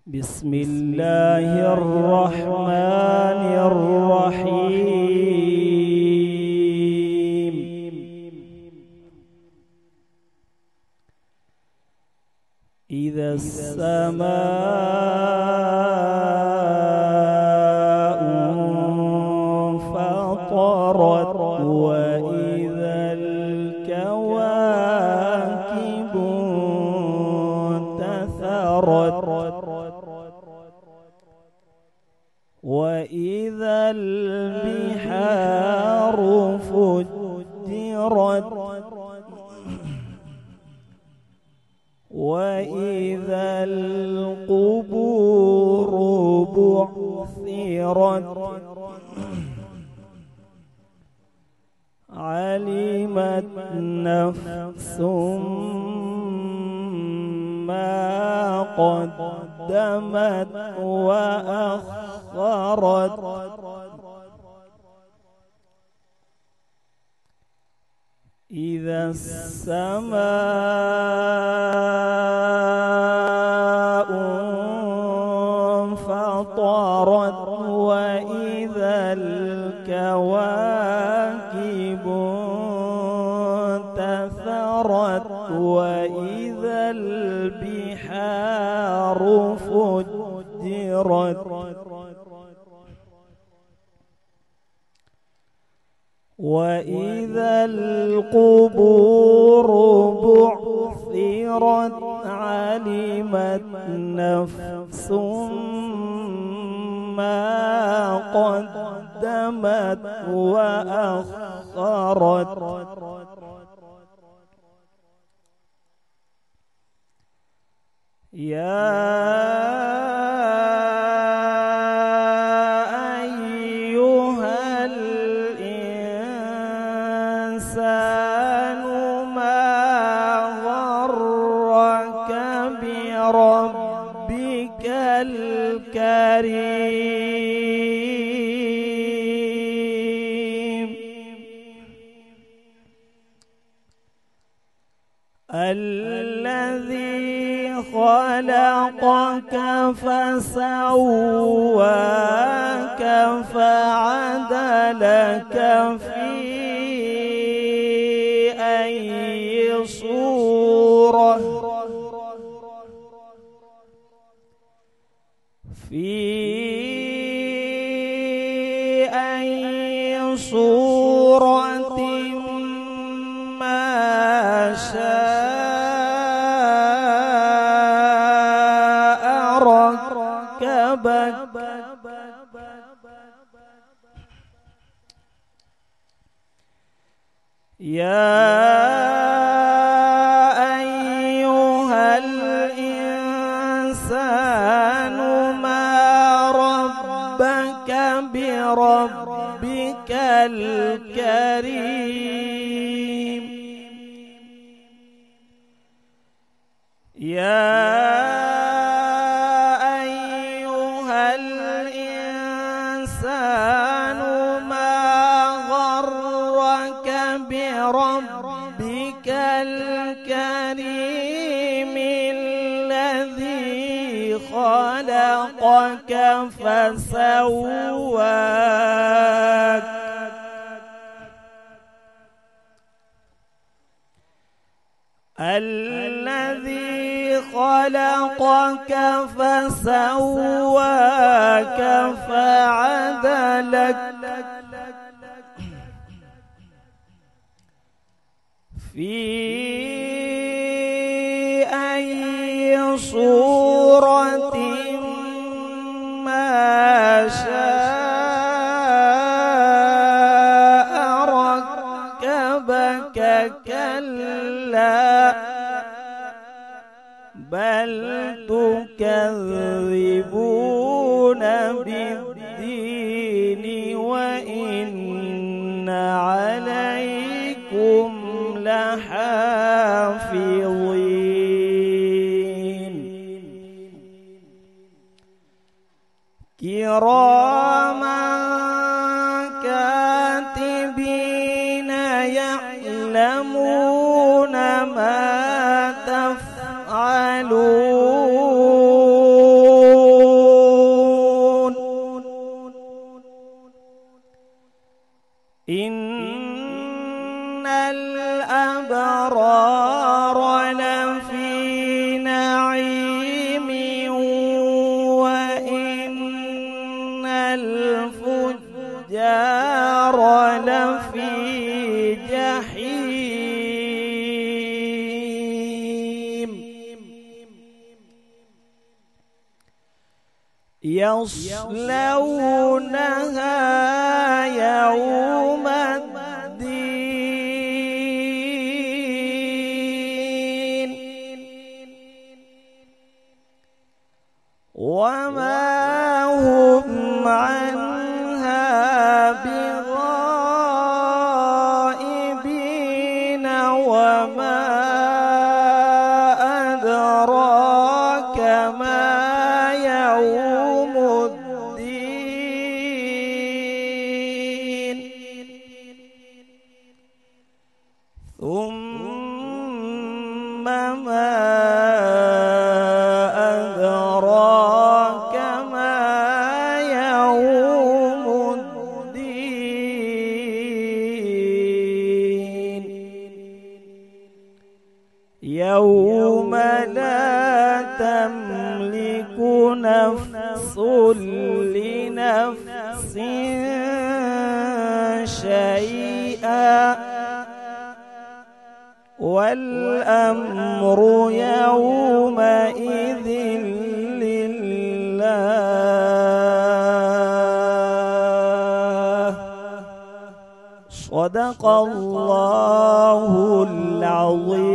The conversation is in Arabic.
بسم الله الرحمن الرحيم. إذا السماء انفطرت وإذا الكواكب انتثرت وإذا البحار فجرت وإذا القبور بعثرت علمت نفس ما قدمت وأخرت إذا السماء انفطرت وإذا الكواكب انتثرت وإذا البحار فجرت وإذا القبور بعثرت علمت نفس ما قدمت وأخرت يا أيها الإنسان ما غرك بربك الكريم الذي خلقك فسواك فعدلك في أي صورة ما شاء ركبك يا أيها الإنسان ما ربك بربك الكريم يا أيها الإنسان ما غرك بربك الكريم الذي خلقك فسواك الذي خلقك فسواك فعدلك في أي صورة ما شاء ركبك كلا بل تكذبون بالدين وإن عليكم لحافظين كراما كاتبين يعلمون ما تفعلون يصلونها يوم الدين وما هم عنها بغائبين وما أدراك ما يوم الدين ثم ما أدراك ما يوم الدين يوم لا تملك نفس لنفس شيئا والأمر يومئذ لله صدق الله العظيم.